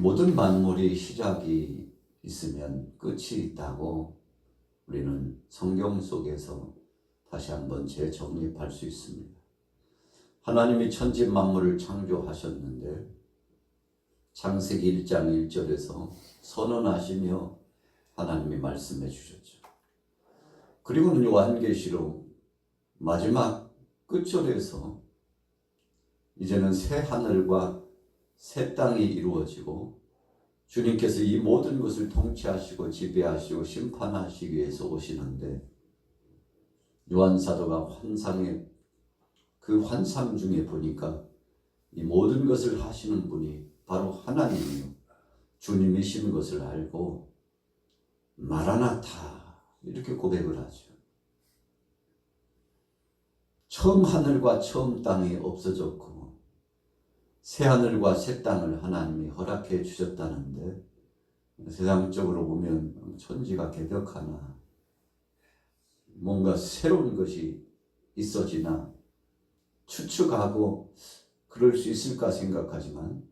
모든 만물이 시작이 있으면 끝이 있다고 우리는 성경 속에서 다시 한번 재정립할 수 있습니다. 하나님이 천지 만물을 창조하셨는데 창세기 1장 1절에서 선언하시며 하나님이 말씀해 주셨죠. 그리고는 요한계시록 마지막 끝절에서 이제는 새 하늘과 새 땅이 이루어지고 주님께서 이 모든 것을 통치하시고 지배하시고 심판하시기 위해서 오시는데 요한사도가 그 환상 중에 보니까 이 모든 것을 하시는 분이 바로 하나님이요 주님이신 것을 알고 마라나타 이렇게 고백을 하죠. 처음 하늘과 처음 땅이 없어졌고 새 하늘과 새 땅을 하나님이 허락해 주셨다는데 세상적으로 보면 천지가 개벽하나 뭔가 새로운 것이 있어지나 추측하고 그럴 수 있을까 생각하지만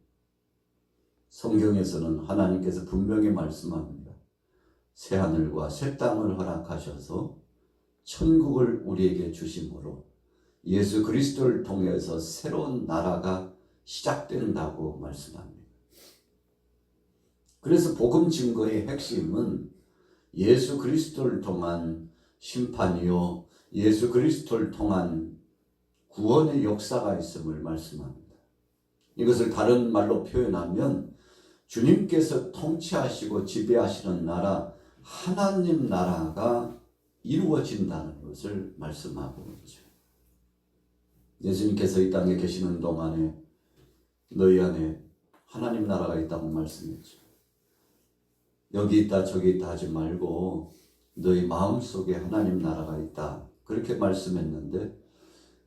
성경에서는 하나님께서 분명히 말씀합니다. 새 하늘과 새 땅을 허락하셔서 천국을 우리에게 주심으로 예수 그리스도를 통해서 새로운 나라가 시작된다고 말씀합니다. 그래서 복음 증거의 핵심은 예수 그리스도를 통한 심판이요 예수 그리스도를 통한 구원의 역사가 있음을 말씀합니다. 이것을 다른 말로 표현하면 주님께서 통치하시고 지배하시는 나라 하나님 나라가 이루어진다는 것을 말씀하고 있죠. 예수님께서 이 땅에 계시는 동안에 너희 안에 하나님 나라가 있다고 말씀했죠. 여기 있다 저기 있다 하지 말고 너희 마음속에 하나님 나라가 있다 그렇게 말씀했는데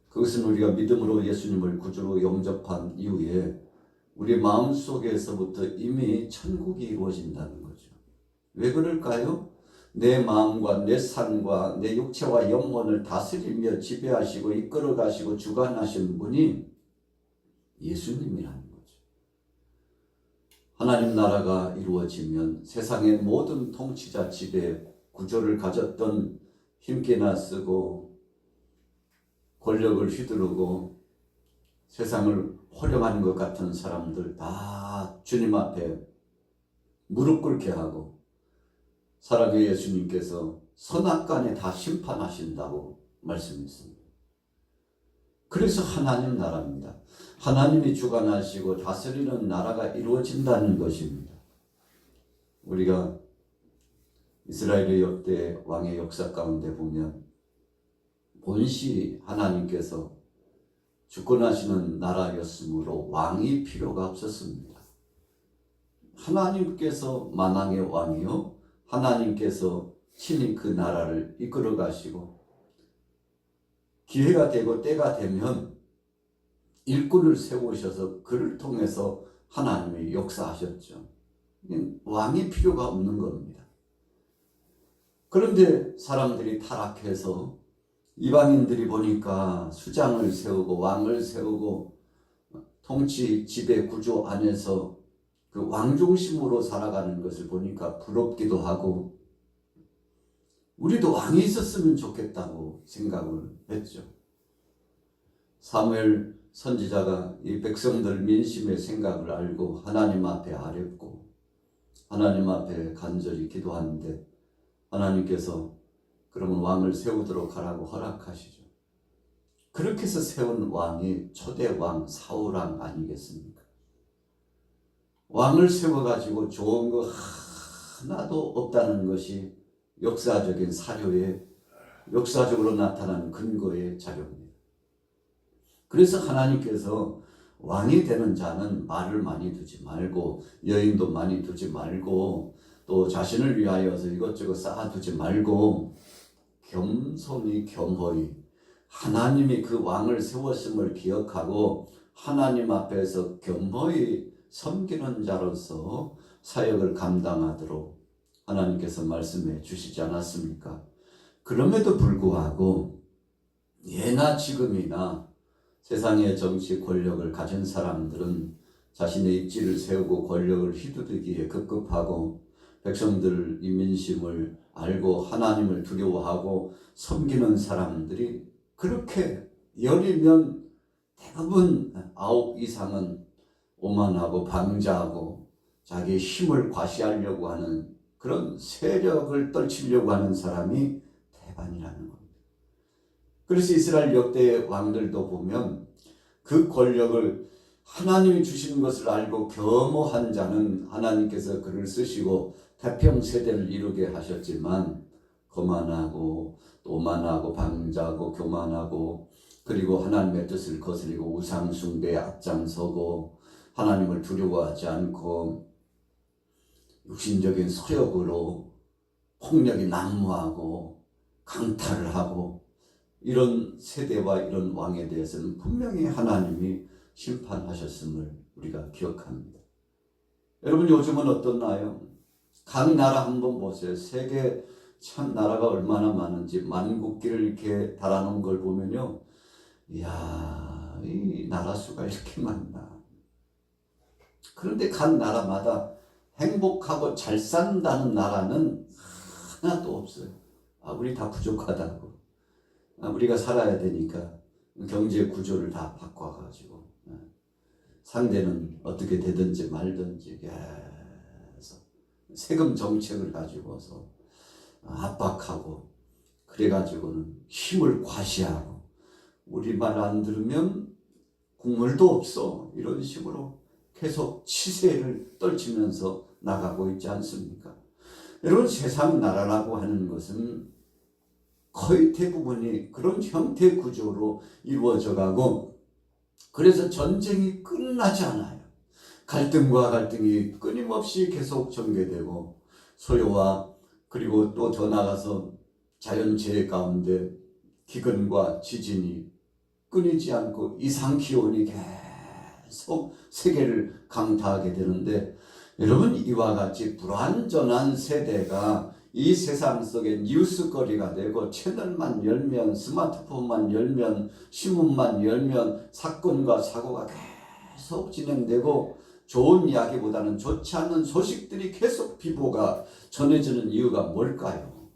그것은 우리가 믿음으로 예수님을 구주로 영접한 이후에 우리 마음속에서부터 이미 천국이 이루어진다는 거죠. 왜 그럴까요? 내 마음과 내 삶과 내 육체와 영혼을 다스리며 지배하시고 이끌어가시고 주관하시는 분이 예수님이라는 거죠. 하나님 나라가 이루어지면 세상의 모든 통치자 지배 구조를 가졌던 힘께나 쓰고 권력을 휘두르고 세상을 호령하는 것 같은 사람들 다 주님 앞에 무릎 꿇게 하고 살아계 예수님께서 선악간에 다 심판하신다고 말씀했습니다. 그래서 하나님 나라입니다. 하나님이 주관하시고 다스리는 나라가 이루어진다는 것입니다. 우리가 이스라엘의 역대 왕의 역사 가운데 보면 본시 하나님께서 주권하시는 나라였으므로 왕이 필요가 없었습니다. 하나님께서 만왕의 왕이요 하나님께서 친히 그 나라를 이끌어 가시고 기회가 되고 때가 되면 일꾼을 세우셔서 그를 통해서 하나님이 역사하셨죠. 왕이 필요가 없는 겁니다. 그런데 사람들이 타락해서 이방인들이 보니까 수장을 세우고 왕을 세우고 통치 지배 구조 안에서 그 왕중심으로 살아가는 것을 보니까 부럽기도 하고 우리도 왕이 있었으면 좋겠다고 생각을 했죠. 사무엘 선지자가 이 백성들 민심의 생각을 알고 하나님 앞에 아뢰고 하나님 앞에 간절히 기도하는데 하나님께서 그러면 왕을 세우도록 하라고 허락하시죠. 그렇게 해서 세운 왕이 초대왕 사울왕 아니겠습니까? 왕을 세워가지고 좋은 거 하나도 없다는 것이 역사적인 사료에 역사적으로 나타난 근거의 자료입니다. 그래서 하나님께서 왕이 되는 자는 말을 많이 두지 말고 여인도 많이 두지 말고 또 자신을 위하여서 이것저것 쌓아두지 말고 겸손히 겸허히 하나님이 그 왕을 세웠음을 기억하고 하나님 앞에서 겸허히 섬기는 자로서 사역을 감당하도록 하나님께서 말씀해 주시지 않았습니까? 그럼에도 불구하고 예나 지금이나 세상의 정치 권력을 가진 사람들은 자신의 입지를 세우고 권력을 휘두르기에 급급하고 백성들 이 민심을 알고 하나님을 두려워하고 섬기는 사람들이 그렇게 열이면 대부분 9 이상은 오만하고 방자하고 자기의 힘을 과시하려고 하는 그런 세력을 떨치려고 하는 사람이 대반이라는 겁니다. 그래서 이스라엘 역대 왕들도 보면 그 권력을 하나님이 주시는 것을 알고 겸허한 자는 하나님께서 그를 쓰시고 태평세대를 이루게 하셨지만 거만하고 또 오만하고 방자하고 교만하고 그리고 하나님의 뜻을 거스리고 우상 숭배에 앞장서고 하나님을 두려워하지 않고 육신적인 소욕으로 폭력이 난무하고 강탈을 하고 이런 세대와 이런 왕에 대해서는 분명히 하나님이 심판하셨음을 우리가 기억합니다. 여러분 요즘은 어떻나요? 각 나라 한번 보세요. 세계 참 나라가 얼마나 많은지 만국기를 이렇게 달아놓은 걸 보면요. 이야, 이 나라 수가 이렇게 많나. 그런데 각 나라마다 행복하고 잘 산다는 나라는 하나도 없어요. 우리 다 부족하다고. 우리가 살아야 되니까 경제 구조를 다 바꿔가지고 상대는 어떻게 되든지 말든지 계속 세금 정책을 가지고서 압박하고 그래가지고는 힘을 과시하고 우리 말 안 들으면 국물도 없어 이런 식으로 계속 치세를 떨치면서 나가고 있지 않습니까? 여러분 세상 나라라고 하는 것은 거의 대부분이 그런 형태 구조로 이루어져 가고 그래서 전쟁이 끝나지 않아요. 갈등과 갈등이 끊임없이 계속 전개되고 소요와 그리고 또 더 나아가서 자연재해 가운데 기근과 지진이 끊이지 않고 이상기온이 계속 세계를 강타하게 되는데 여러분 이와 같이 불완전한 세대가 이 세상 속에 뉴스거리가 되고 채널만 열면 스마트폰만 열면 신문만 열면 사건과 사고가 계속 진행되고 좋은 이야기보다는 좋지 않은 소식들이 계속 비보가 전해지는 이유가 뭘까요?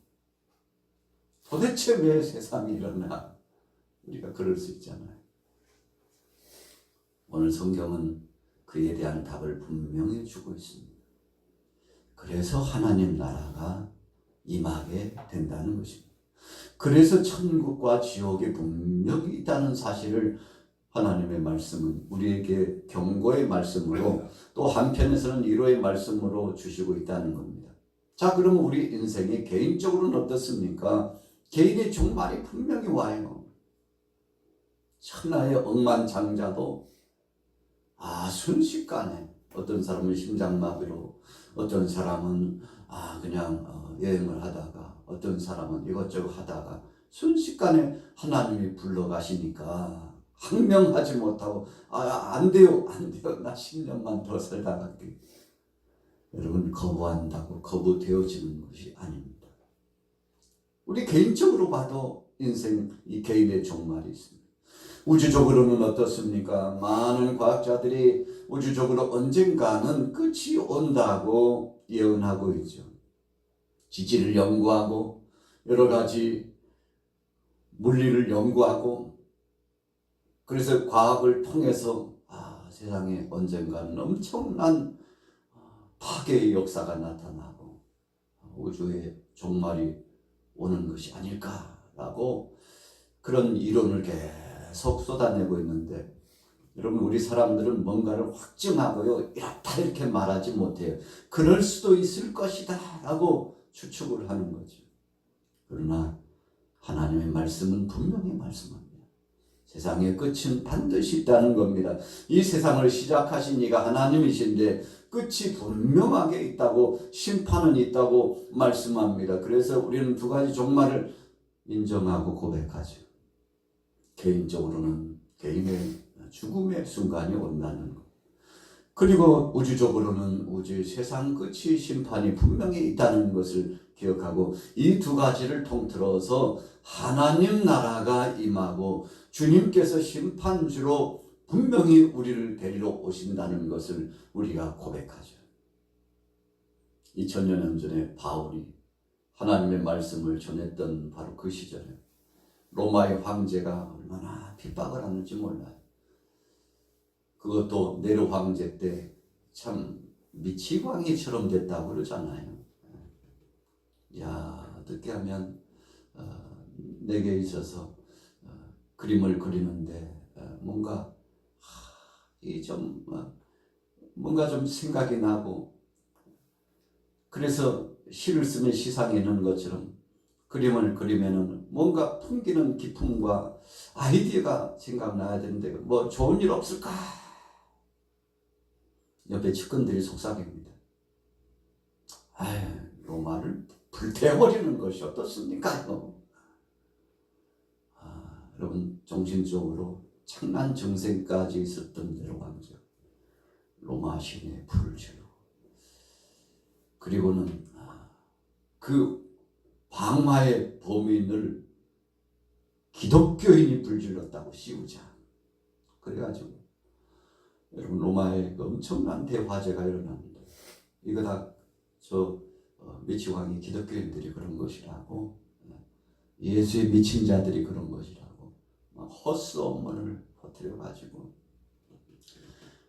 도대체 왜 세상이 이러나? 우리가 그럴 수 있잖아요. 오늘 성경은 그에 대한 답을 분명히 주고 있습니다. 그래서 하나님 나라가 임하게 된다는 것입니다. 그래서 천국과 지옥이 분명히 있다는 사실을 하나님의 말씀은 우리에게 경고의 말씀으로 또 한편에서는 위로의 말씀으로 주시고 있다는 겁니다. 자, 그러면 우리 인생이 개인적으로는 어떻습니까? 개인의 종말이 분명히 와요. 천하의 억만장자도 순식간에 어떤 사람은 심장마비로 어떤 사람은 그냥 여행을 하다가 어떤 사람은 이것저것 하다가 순식간에 하나님이 불러가시니까 항명하지 못하고 안 돼요 나 10년만 더 살다 갈게. 여러분 거부한다고 거부되어지는 것이 아닙니다. 우리 개인적으로 봐도 인생 이 개인의 종말이 있습니다. 우주적으로는 어떻습니까? 많은 과학자들이 우주적으로 언젠가는 끝이 온다고 예언하고 있죠. 지질을 연구하고 여러 가지 물리를 연구하고 그래서 과학을 통해서 세상에 언젠가는 엄청난 파괴의 역사가 나타나고 우주의 종말이 오는 것이 아닐까라고 그런 이론을 계속 쏟아내고 있는데 여러분 우리 사람들은 뭔가를 확증하고요 이렇다 이렇게 말하지 못해요. 그럴 수도 있을 것이다 라고 추측을 하는 거죠. 그러나 하나님의 말씀은 분명히 말씀합니다. 세상의 끝은 반드시 있다는 겁니다. 이 세상을 시작하신 이가 하나님이신데 끝이 분명하게 있다고 심판은 있다고 말씀합니다. 그래서 우리는 두 가지 종말을 인정하고 고백하죠. 개인적으로는 개인의 죽음의 순간이 온다는 것. 그리고 우주적으로는 우주의 세상 끝이 심판이 분명히 있다는 것을 기억하고 이 두 가지를 통틀어서 하나님 나라가 임하고 주님께서 심판주로 분명히 우리를 데리러 오신다는 것을 우리가 고백하죠. 2000여 년 전에 바울이 하나님의 말씀을 전했던 바로 그 시절에 로마의 황제가 얼마나 핍박을 하는지 몰라요. 그것도 네로 황제 때 참 미치광이처럼 됐다고 그러잖아요. 야, 어떻게 하면 내게 있어서 그림을 그리는데 뭔가 뭔가 좀 생각이 나고, 그래서 시를 쓰면 시상에 있는 것처럼 그림을 그리면은 뭔가 풍기는 기품과 아이디어가 생각나야 되는데 뭐 좋은 일 없을까? 옆에 측근들이 속삭입니다. 로마를 불태워버리는 것이 어떻습니까? 여러분, 정신적으로 창난 정생까지 있었던 네로 황제, 로마 시내에 불을 지르고, 그리고는 그 방화의 범인을 기독교인이 불질렀다고 씌우자. 그래가지고 여러분, 로마에 엄청난 대화재가 일어났는데 이거 다 미치광이 기독교인들이 그런 것이라고, 예수에 미친 자들이 그런 것이라고 막 헛소문을 퍼뜨려가지고,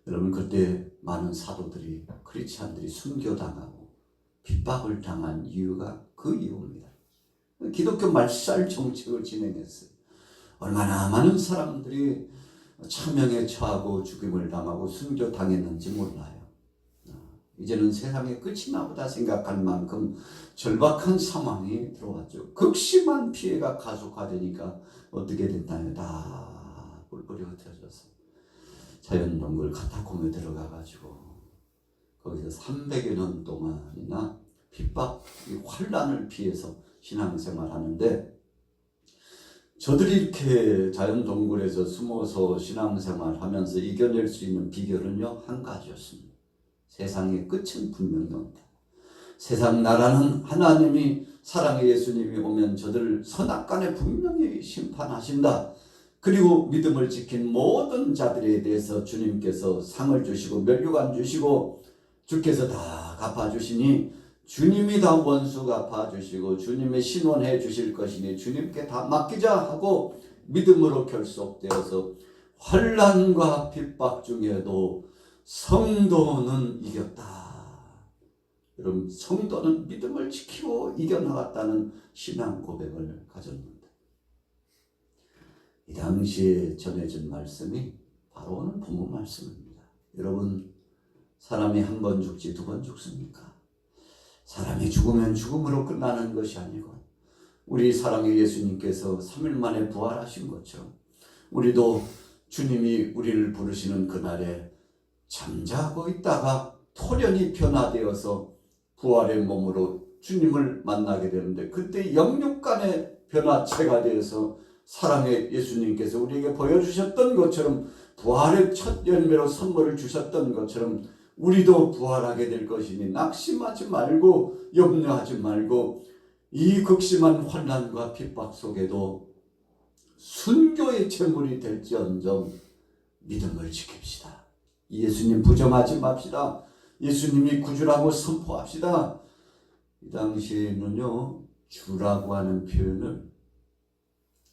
여러분, 그때 많은 사도들이, 크리스찬들이 순교당하고 핍박을 당한 이유가 그 이유입니다. 기독교 말살 정책을 진행했어요. 얼마나 많은 사람들이 차명에 처하고 죽임을 당하고 순교당했는지 몰라요. 이제는 세상의 끝이 나보다 생각할 만큼 절박한 상황이 들어왔죠. 극심한 피해가 가속화되니까 어떻게 됐나요? 다 뿔뿔이 흩어져서 자연동굴 카타콤에 들어가가지고 거기서 300여 년 동안이나 핍박, 환란을 피해서 신앙생활하는데, 저들이 이렇게 자연동굴에서 숨어서 신앙생활하면서 이겨낼 수 있는 비결은요, 한 가지였습니다. 세상의 끝은 분명히 온다. 세상 나라는 하나님이, 사랑의 예수님이 오면 저들을 선악간에 분명히 심판하신다. 그리고 믿음을 지킨 모든 자들에 대해서 주님께서 상을 주시고 면류관 주시고 주께서 다 갚아주시니, 주님이 다 원수 갚아주시고 주님의 신원해 주실 것이니 주님께 다 맡기자 하고 믿음으로 결속되어서 환난과 핍박 중에도 성도는 이겼다. 여러분, 성도는 믿음을 지키고 이겨나갔다는 신앙 고백을 가졌는데, 이 당시에 전해진 말씀이 바로 오늘 본문 말씀입니다. 여러분, 사람이 한 번 죽지 두 번 죽습니까? 사람이 죽으면 죽음으로 끝나는 것이 아니고, 우리 사랑의 예수님께서 3일 만에 부활하신 것처럼 우리도 주님이 우리를 부르시는 그날에 잠자고 있다가 토련이 변화되어서 부활의 몸으로 주님을 만나게 되는데, 그때 영육간의 변화체가 되어서 사랑의 예수님께서 우리에게 보여주셨던 것처럼, 부활의 첫 열매로 선물을 주셨던 것처럼 우리도 부활하게 될 것이니 낙심하지 말고 염려하지 말고, 이 극심한 환난과 핍박 속에도 순교의 제물이 될지언정 믿음을 지킵시다. 예수님 부정하지 맙시다. 예수님이 구주라고 선포합시다. 이 당시에는요, 주라고 하는 표현을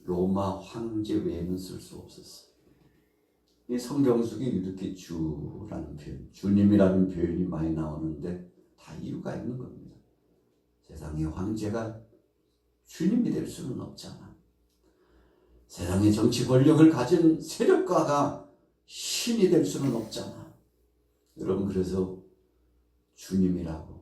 로마 황제 외에는 쓸 수 없었어요. 이 성경 속에 이렇게 주라는 표현, 주님이라는 표현이 많이 나오는데 다 이유가 있는 겁니다. 세상의 황제가 주님이 될 수는 없잖아. 세상의 정치 권력을 가진 세력가가 신이 될 수는 없잖아. 여러분, 그래서 주님이라고,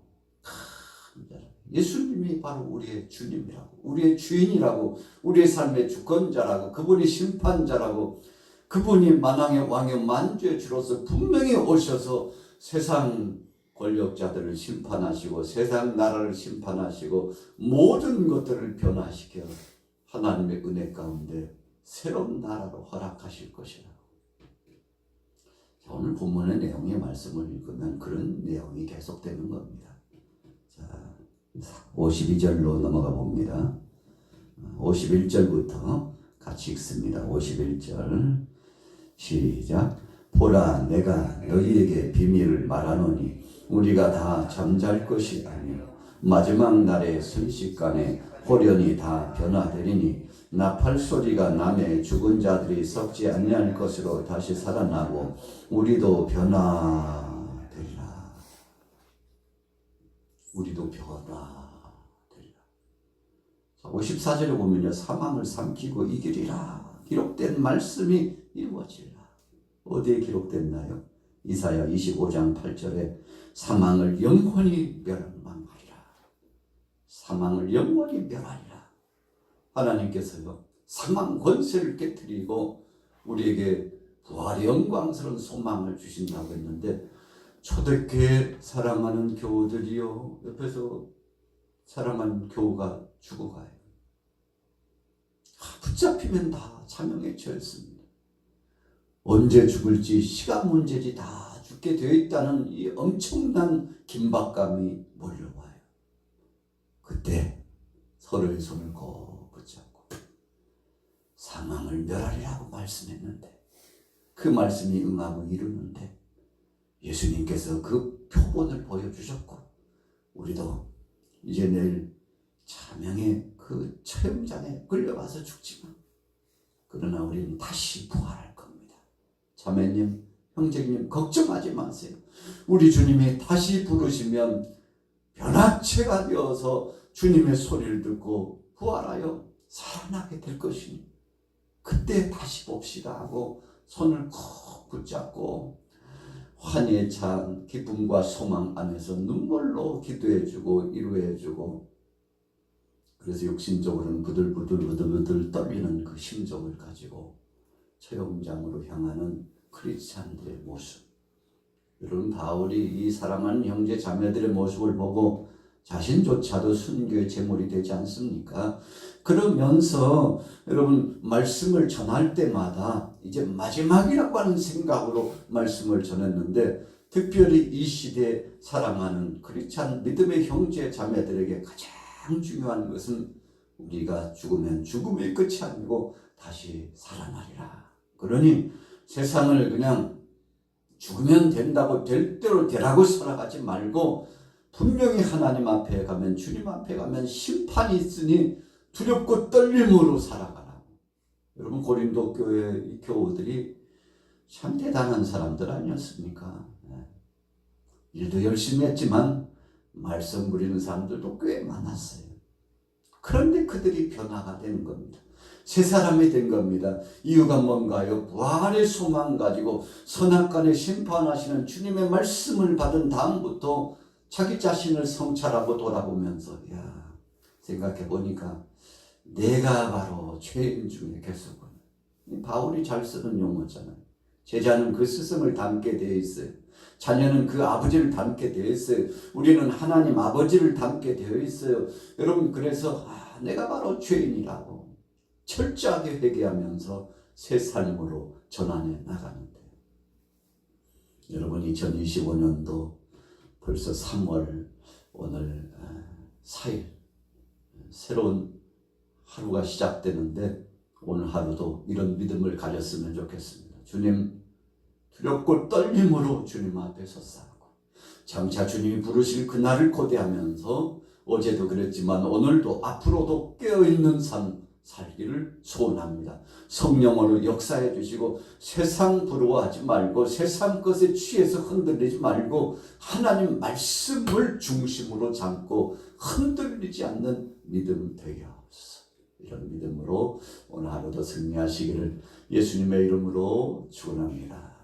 예수님이 바로 우리의 주님이라고, 우리의 주인이라고, 우리의 삶의 주권자라고, 그분이 심판자라고, 그분이 만왕의 왕의 만주의 주로서 분명히 오셔서 세상 권력자들을 심판하시고 세상 나라를 심판하시고 모든 것들을 변화시켜 하나님의 은혜 가운데 새로운 나라로 허락하실 것이라고. 자, 오늘 본문의 내용의 말씀을 읽으면 그런 내용이 계속되는 겁니다. 자, 52절로 넘어가 봅니다. 51절부터 같이 읽습니다. 51절. 시작. 보라, 내가 너희에게 비밀을 말하노니 우리가 다 잠잘 것이 아니요 마지막 날에 순식간에 호련히 다 변화되리니 나팔 소리가 나매 죽은 자들이 썩지 아니할 것으로 다시 살아나고 우리도 변화되리라. 우리도 변화되리라. 54절에 보면요, 사망을 삼키고 이기리라 기록된 말씀이 이루어지리라. 어디에 기록됐나요? 이사야 25장 8절에 사망을 영원히 멸망하리라. 사망을 영원히 멸하리라. 하나님께서요, 사망 권세를 깨뜨리고 우리에게 부활의 영광스러운 소망을 주신다고 했는데, 초대교회 사랑하는 교우들이요, 옆에서 사랑하는 교우가 죽어가요. 붙잡히면 다 사명에 처했습니다. 언제 죽을지 시간 문제지 다 죽게 되어 있다는 이 엄청난 긴박감이 몰려와요. 그때 서로의 손을 꼭 붙잡고 사망을 멸하리라고 말씀했는데, 그 말씀이 응하고 이루는데 예수님께서 그 표본을 보여주셨고, 우리도 이제 내일 사명의 그 처형장에 끌려가서 죽지만 그러나 우리는 다시 부활할 겁니다. 자매님, 형제님, 걱정하지 마세요. 우리 주님이 다시 부르시면 변화체가 되어서 주님의 소리를 듣고 부활하여 살아나게 될 것이니 그때 다시 봅시다 하고 손을 콕 붙잡고 환희에 찬 기쁨과 소망 안에서 눈물로 기도해주고 위로해주고, 그래서 육신적으로는 부들부들 떨리는 그 심정을 가지고 처형장으로 향하는 크리스찬들의 모습. 여러분, 바울이 이 사랑하는 형제 자매들의 모습을 보고 자신조차도 순교의 제물이 되지 않습니까? 그러면서 여러분, 말씀을 전할 때마다 이제 마지막이라고 하는 생각으로 말씀을 전했는데, 특별히 이 시대에 사랑하는 크리스찬 믿음의 형제 자매들에게 가장 중요한 것은 우리가 죽으면 죽음의 끝이 아니고 다시 살아나리라. 그러니 세상을 그냥 죽으면 된다고 될 대로 되라고 살아가지 말고, 분명히 하나님 앞에 가면, 주님 앞에 가면 심판이 있으니 두렵고 떨림으로 살아가라고. 여러분, 고린도 교회 이 교우들이 참 대단한 사람들 아니었습니까? 일도 열심히 했지만 말씀 부리는 사람들도 꽤 많았어요. 그런데 그들이 변화가 되는 겁니다. 새 사람이 된 겁니다. 이유가 뭔가요? 부활의 소망 가지고 선악간에 심판하시는 주님의 말씀을 받은 다음부터 자기 자신을 성찰하고 돌아보면서, 야, 생각해 보니까 내가 바로 죄인 중에 개수구나. 바울이 잘 쓰는 용어잖아요. 제자는 그 스승을 닮게 되어 있어요. 자녀는 그 아버지를 닮게 되어 있어요. 우리는 하나님 아버지를 닮게 되어 있어요. 여러분, 그래서 내가 바로 죄인이라고 철저하게 회개하면서 새 삶으로 전환해 나가는데, 여러분, 2025년도 벌써 3월 오늘 4일 새로운 하루가 시작되는데, 오늘 하루도 이런 믿음을 가졌으면 좋겠습니다. 주님, 두렵고 떨림으로 주님 앞에 섰사하고 장차 주님이 부르실 그날을 고대하면서 어제도 그랬지만 오늘도 앞으로도 깨어있는 삶 살기를 소원합니다. 성령으로 역사해 주시고 세상 부러워하지 말고 세상 것에 취해서 흔들리지 말고 하나님 말씀을 중심으로 잡고 흔들리지 않는 믿음 되게 하옵소서. 이런 믿음으로 오늘 하루도 승리하시기를 예수님의 이름으로 축원합니다.